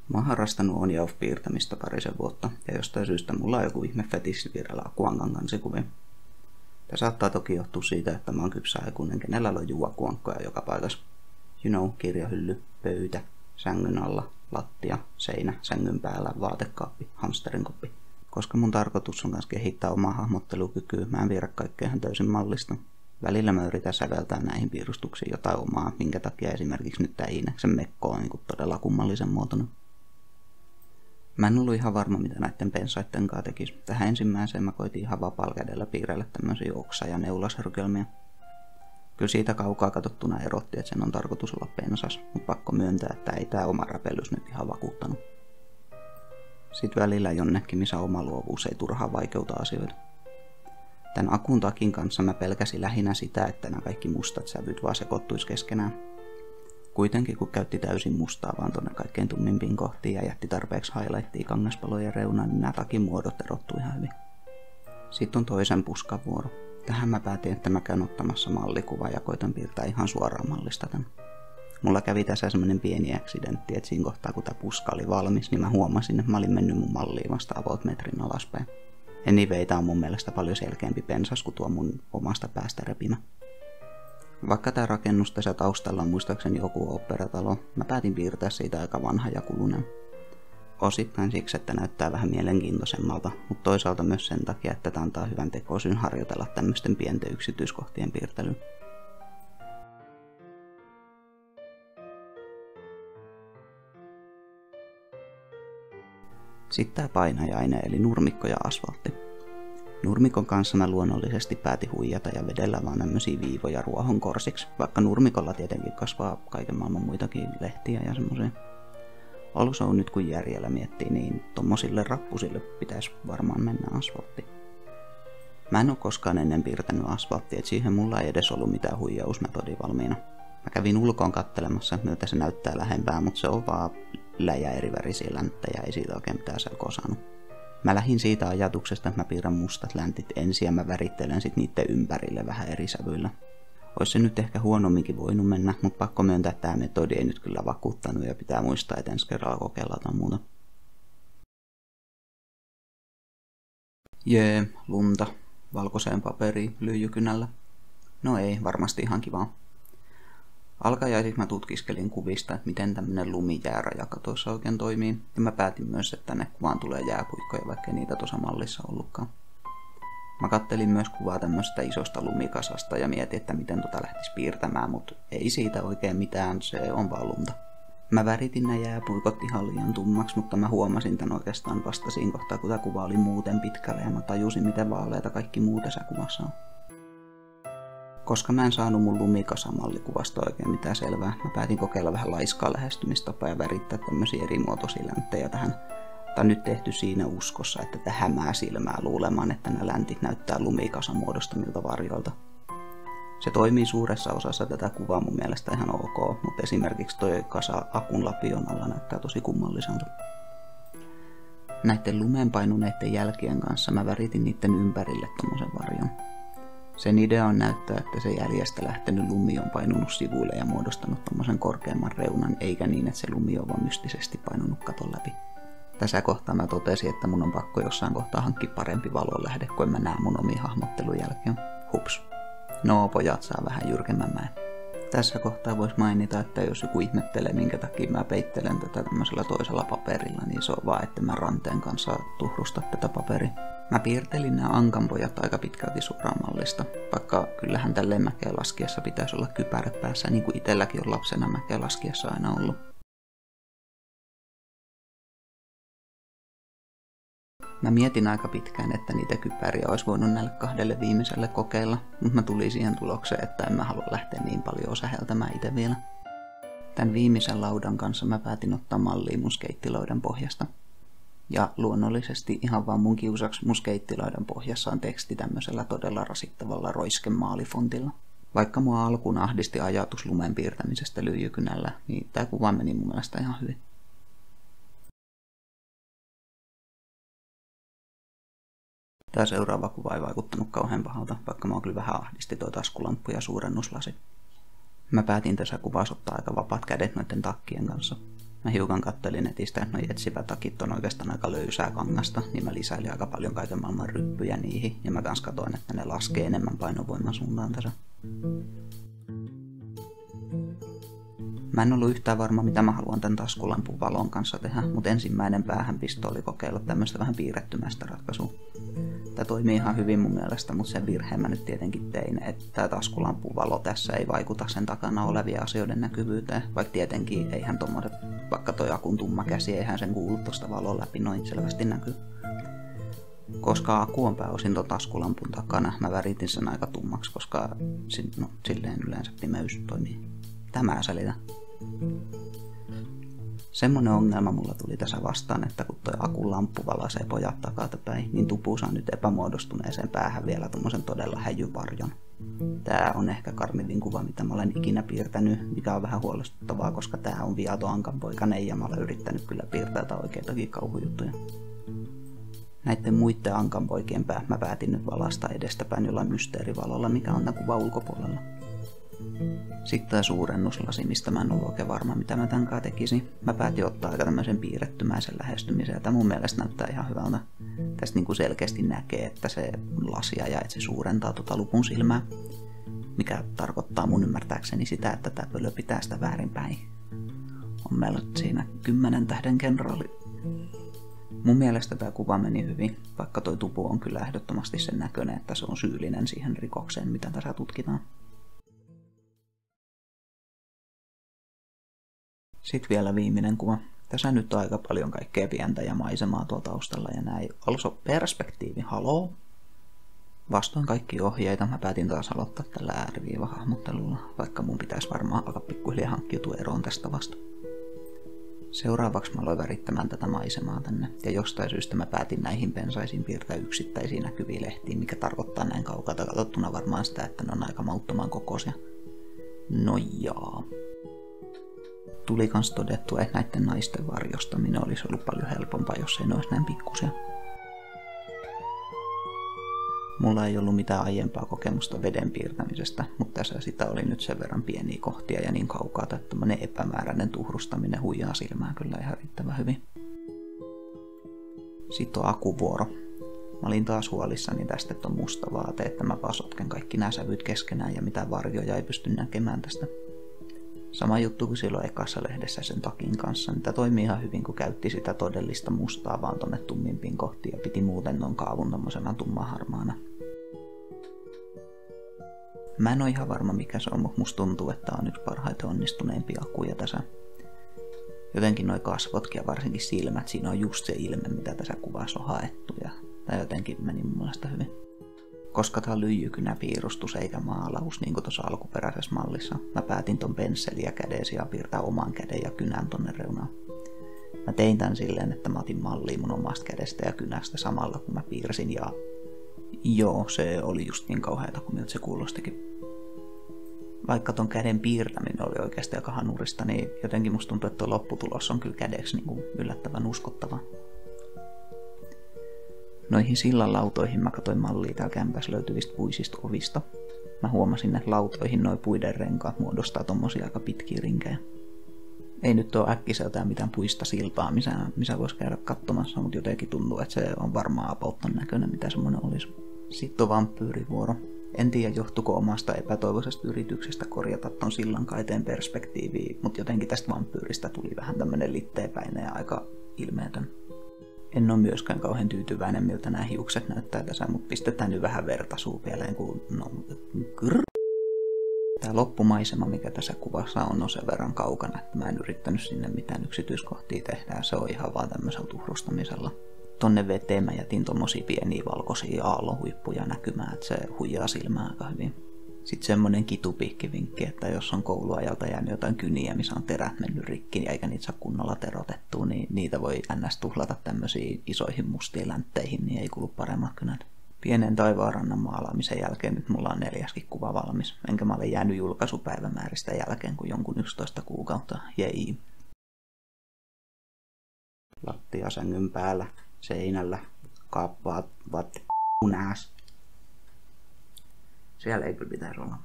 Mä oon harrastanut on-ja-off-piirtämistä parisen vuotta, ja jostain syystä mulla on joku ihme fetissi viedellä Akuankan kansikuvia. Tämä saattaa toki johtua siitä, että mä oon kypsä aikuinen, kenellä lojuu akuankkoja joka paikassa. Kirjahylly, pöytä, sängyn alla, lattia, seinä, sängyn päällä, vaatekaappi, hamsterinkoppi. Koska mun tarkoitus on myös kehittää omaa hahmottelukykyä, mä en viedä kaikkea ihan täysin mallista. Välillä mä yritän säveltää näihin piirustuksiin jotain omaa, minkä takia esimerkiksi nyt tää Iineksen mekko on niin todella kummallisen muotoinen. Mä en ollut ihan varma, mitä näiden pensaitten kanssa tekisi. Tähän ensimmäiseen mä koitin ihan vapaalla kädellä piirrellä tämmöisiä oksa- ja neulasörkelmiä. Kyllä siitä kaukaa katsottuna erotti, että sen on tarkoitus olla pensas, mutta pakko myöntää, että ei tää oma räpellys nyt ihan vakuuttanut. Sitten välillä jonnekin, missä oma luovuus ei turhaan vaikeuta asioita. Tän akun takin kanssa mä pelkäsin lähinnä sitä, että nämä kaikki mustat sävyt vaan sekoittuis keskenään. Kuitenkin kun käytti täysin mustaa vaan tonne kaikkein tummimpiin kohtiin ja jätti tarpeeksi highlightia kangaspalojen reunaan, niin nämä takin muodot erottuu ihan hyvin. Sitten on toisen puskan vuoro. Tähän mä päätin, että mä käyn ottamassa mallikuva ja koitan piirtää ihan suoraan mallista tän. Mulla kävi tässä semmonen pieni accidentti, että siinä kohtaa kun tää puska oli valmis, niin mä huomasin, että mä olin mennyt mun malliin vasta about metrin alaspäin. Anyway, tää on mun mielestä paljon selkeämpi pensas kuin tuo mun omasta päästä repimä. Vaikka tää rakennus tässä taustalla on muistaakseni joku oopperatalo, mä päätin piirtää siitä aika vanha ja kulunen. Osittain siksi, että näyttää vähän mielenkiintoisemmalta, mutta toisaalta myös sen takia, että tää antaa hyvän tekosyyn harjoitella tämmöisten pienten yksityiskohtien piirtelyyn. Sitten tää painajainen eli nurmikko ja asfaltti. Nurmikon kanssa mä luonnollisesti päätin huijata ja vedellä vaan tämmösiä viivoja ruohon korsiksi, vaikka nurmikolla tietenkin kasvaa kaiken maailman muitakin lehtiä ja semmosia. Also nyt kun järjellä miettii, niin tommosille rappusille pitäisi varmaan mennä asfaltti. Mä en oo koskaan ennen piirtänyt asfalttia, et siihen mulla ei edes ollut mitään huijausmetodia valmiina. Mä kävin ulkoon kattelemassa, miltä se näyttää lähempää, mutta se on vaan läjä eri värisiä länttejä, ei siitä oikein mitään selkoa saanut. Mä lähdin siitä ajatuksesta, että mä piirrän mustat läntit ensin ja mä värittelen sit niitten ympärille vähän eri sävyillä. Ois se nyt ehkä huonomminkin voinut mennä, mutta pakko myöntää, että tää metodi ei nyt kyllä vakuuttanut ja pitää muistaa, että ensi kerralla kokeillaan jotain muuta. Jee, lunta. Valkoiseen paperiin, lyijykynällä. No ei, varmasti ihan kivaa. Alkajaisiksi mä tutkiskelin kuvista, että miten tämmönen lumijääraja katossa oikein toimii, ja mä päätin myös, että tänne kuvaan tulee jääpuikkoja, vaikka niitä tuossa mallissa ollutkaan. Mä kattelin myös kuvaa tämmöstä isosta lumikasasta ja mietin, että miten tota lähtis piirtämään, mutta ei siitä oikein mitään, se on vaan lunta. Mä väritin nämä jääpuikot ihan liian tummaksi, mutta mä huomasin tän oikeastaan vasta siinä kohtaa, kun tää kuva oli muuten pitkällä ja mä tajusin, miten vaaleita kaikki muu tässä kuvassa on. Koska mä en saanut mun lumikasamallikuvasta oikein mitään selvää, mä päätin kokeilla vähän laiskaa lähestymistapaa ja värittää tämmösiä erimuotoisia länttejä tähän. Tää on nyt tehty siinä uskossa, että tää hämää silmää luulemaan, että nämä läntit näyttää lumikasan muodostamilta varjoilta. Se toimii suuressa osassa tätä kuvaa mun mielestä ihan ok, mutta esimerkiksi toi kasa akun lapion alla näyttää tosi kummalliselta. Näitten lumeen painuneiden jälkien kanssa mä väritin niitten ympärille tommosen varjon. Sen idea on näyttää, että se jäljestä lähtenyt lumi on painunut sivuille ja muodostanut tommosen korkeamman reunan, eikä niin, että se lumi on vaan mystisesti painunut katon läpi. Tässä kohtaa mä totesin, että mun on pakko jossain kohtaa hankkia parempi valonlähde, kun en mä näe mun omia hahmottelun jälkiä. Hups. No, pojat saa vähän jyrkemmän mäen. Tässä kohtaa vois mainita, että jos joku ihmettelee, minkä takia mä peittelen tätä tämmöisellä toisella paperilla, niin se on vaan, että mä ranteen kanssa tuhrusta tätä paperia. Mä piirtelin nämä ankanpojat aika pitkälti suoraan mallista, vaikka kyllähän tälleen mäkeä laskiessa pitäisi olla kypärä päässä, niin kuin itelläkin on lapsena mäkeä laskiessa aina ollut. Mä mietin aika pitkään, että niitä kypäriä olisi voinut näille kahdelle viimeiselle kokeilla, mutta mä tulin siihen tulokseen, että en mä halua lähteä niin paljon säheltämään itse vielä. Tän viimeisen laudan kanssa mä päätin ottaa malliin mun skeittilaudan pohjasta. Ja luonnollisesti ihan vaan mun kiusaksi mun skeittilaudan pohjassa on teksti tämmöisellä todella rasittavalla roiskemaalifontilla. Vaikka mua alkuun ahdisti ajatus lumen piirtämisestä lyijykynällä, niin tää kuva meni mun mielestä ihan hyvin. Tää seuraava kuva ei vaikuttanut kauhean pahalta, vaikka mä kyllä vähän ahdisti toi taskulamppu ja suurennuslasi. Mä päätin tässä kuvassa ottaa aika vapaat kädet noiden takkien kanssa. Mä hiukan kattelin netistä, että noi etsivät takit on oikeastaan aika löysää kangasta, niin mä lisäilin aika paljon kaiken maailman ryppyjä niihin, ja mä kans katoin, että ne laskee enemmän painovoiman suuntaan tässä. Mä en ollut yhtään varma, mitä mä haluan tän taskulampun valon kanssa tehdä, mutta ensimmäinen päähänpisto oli kokeilla tämmöistä vähän piirrettymäistä ratkaisua. Tää toimii ihan hyvin mun mielestä, mutta sen virheen mä nyt tietenkin tein, että tää taskulampun valo tässä ei vaikuta sen takana olevien asioiden näkyvyyteen, vaikka tietenkin eihän tommoset, vaikka toi akun tumma käsi, eihän sen kuulu tosta valon läpi noin selvästi näkyy. Koska aku on pääosin ton taskulampun takana, mä väritin sen aika tummaksi, koska silleen yleensä pimeys toimii. Tämä selitä. Semmonen ongelma mulla tuli tässä vastaan, että kun toi akun lamppu valaisee pojat takatapäin, niin tupu saa nyt epämuodostuneeseen päähän vielä tommosen todella häjyvarjon. Tää on ehkä karmivin kuva, mitä mä olen ikinä piirtänyt, mikä on vähän huolestuttavaa, koska tää on viaton ankanpoikainen ja mä olen yrittänyt kyllä piirtää oikeitakin kauhujuttuja. Näiden muiden ankanpoikien pää mä päätin nyt valaista edestäpäin jollain mysteerivalolla, mikä on tämän kuvan ulkopuolella. Sitten tää suurennuslasi, mistä mä en ollut oikein varma, mitä mä tämän kanssa tekisin. Mä päätin ottaa aika tämmöisen piirrettymäisen lähestymisen, ja tää mun mielestä näyttää ihan hyvältä. Tästä niinku selkeästi näkee, että se lasia ja että se suurentaa tota lupun silmää, mikä tarkoittaa mun ymmärtääkseni sitä, että tää pölö pitää sitä väärinpäin. On meillä siinä 10 tähden kenraali. Mun mielestä tää kuva meni hyvin, vaikka toi tupu on kyllä ehdottomasti sen näköinen, että se on syyllinen siihen rikokseen, mitä tässä tutkitaan. Sitten vielä viimeinen kuva. Tässä nyt on aika paljon kaikkea pientä ja maisemaa tuolla taustalla ja näin. Also perspektiivi, haloo. Vastoin kaikki ohjeita mä päätin taas aloittaa tällä ääriviivahahmottelulla, vaikka mun pitäisi varmaan alkaa pikkuhiljaa hankkiutua eroon tästä vasta. Seuraavaksi mä aloin värittämään tätä maisemaa tänne, ja jostain syystä mä päätin näihin pensaisiin piirtää yksittäisiä näkyviä lehtiä, mikä tarkoittaa näin kaukaa katsottuna varmaan sitä, että ne on aika mauttoman kokoisia. No jaa. Tuli kans todettua, että näiden naisten varjostaminen olisi ollut paljon helpompaa, jos ei ne olisi näin pikkusia. Mulla ei ollut mitään aiempaa kokemusta veden piirtämisestä, mutta tässä sitä oli nyt sen verran pieniä kohtia ja niin kaukaa, että tämmönen epämääräinen tuhrustaminen huijaa silmää kyllä ihan riittävän hyvin. Sitten on akuvuoro. Mä olin taas huolissani tästä, että on musta vaate, että mä vaan sotken kaikki nämä sävyt keskenään ja mitään varjoja ei pysty näkemään tästä. Sama juttu kuin silloin ekassa lehdessä sen takin kanssa, niin tämä toimii ihan hyvin, kun käytti sitä todellista mustaa vaan tonne tummimpiin kohtiin ja piti muuten ton kaavun tommosena tummaharmaana. Mä en oo ihan varma mikä se on, mutta musta tuntuu, että tää on yksi parhaiten onnistuneimpia akuja tässä. Jotenkin noi kasvotkin ja varsinkin silmät, siinä on just se ilme, mitä tässä kuvassa on haettu ja tää jotenkin meni mun mielestä hyvin. Koska tää on lyijykynäpiirustus eikä maalaus niin kuin tuossa alkuperäisessä mallissa, mä päätin ton pensseliä käden sijaan piirtää oman käden ja kynän tonne reunaan. Mä tein tän silleen, että mä otin mallia mun omasta kädestä ja kynästä samalla kun mä piirsin ja joo, se oli just niin kauheata kuin miltä se kuulostikin. Vaikka ton käden piirtäminen oli oikeasti aika hanurista, niin jotenkin musta tuntuu, että tuo lopputulos on kyllä kädeksi niin kuin yllättävän uskottava. Noihin sillan lautoihin mä katsoin mallia täällä kämpässä löytyvistä puisista ovista. Mä huomasin, että lautoihin noi puiden renkaat muodostaa tommosia aika pitkiä rinkejä. Ei nyt oo äkkiseltään mitään puista siltaa, missä vois käydä katsomassa, mutta jotenkin tuntuu, että se on varmaan about ton näköinen, mitä semmonen olisi. Sitten on vampyyrivuoro. En tiedä johtuko omasta epätoivoisesta yrityksestä korjata ton sillan kaiteen perspektiiviä, mutta jotenkin tästä vampyyristä tuli vähän tämmönen litteepäinen ja aika ilmeetön. En ole myöskään kauhean tyytyväinen, miltä nämä hiukset näyttää tässä, mutta pistetään nyt vähän verta suupieleen, kun Tämä loppumaisema, mikä tässä kuvassa on sen verran kaukana, että mä en yrittänyt sinne mitään yksityiskohtia tehdä, se on ihan vaan tämmöisellä tuhrustamisella. Tonne veteen mä jätin tommosia pieniä valkoisia aallonhuippuja näkymään, että se huijaa silmää aika hyvin. Sitten semmonen kitupiikkivinkki, että jos on kouluajalta jäänyt jotain kyniä, missä on terät mennyt rikki eikä niitä saa kunnolla terotettua, niin niitä voi ns. Tuhlata tämmöisiin isoihin mustiin läntteihin, niin ei kulu paremmat kynät. Pienen taivaanrannan maalaamisen jälkeen nyt mulla on 4. kuva valmis, enkä mä ole jäänyt julkaisupäivämääristä jälkeen kuin jonkun 11 kuukautta. Jei. Lattia sängyn päällä, seinällä, kaappaat, nääs. Siellä ei kyllä pitäisi olla.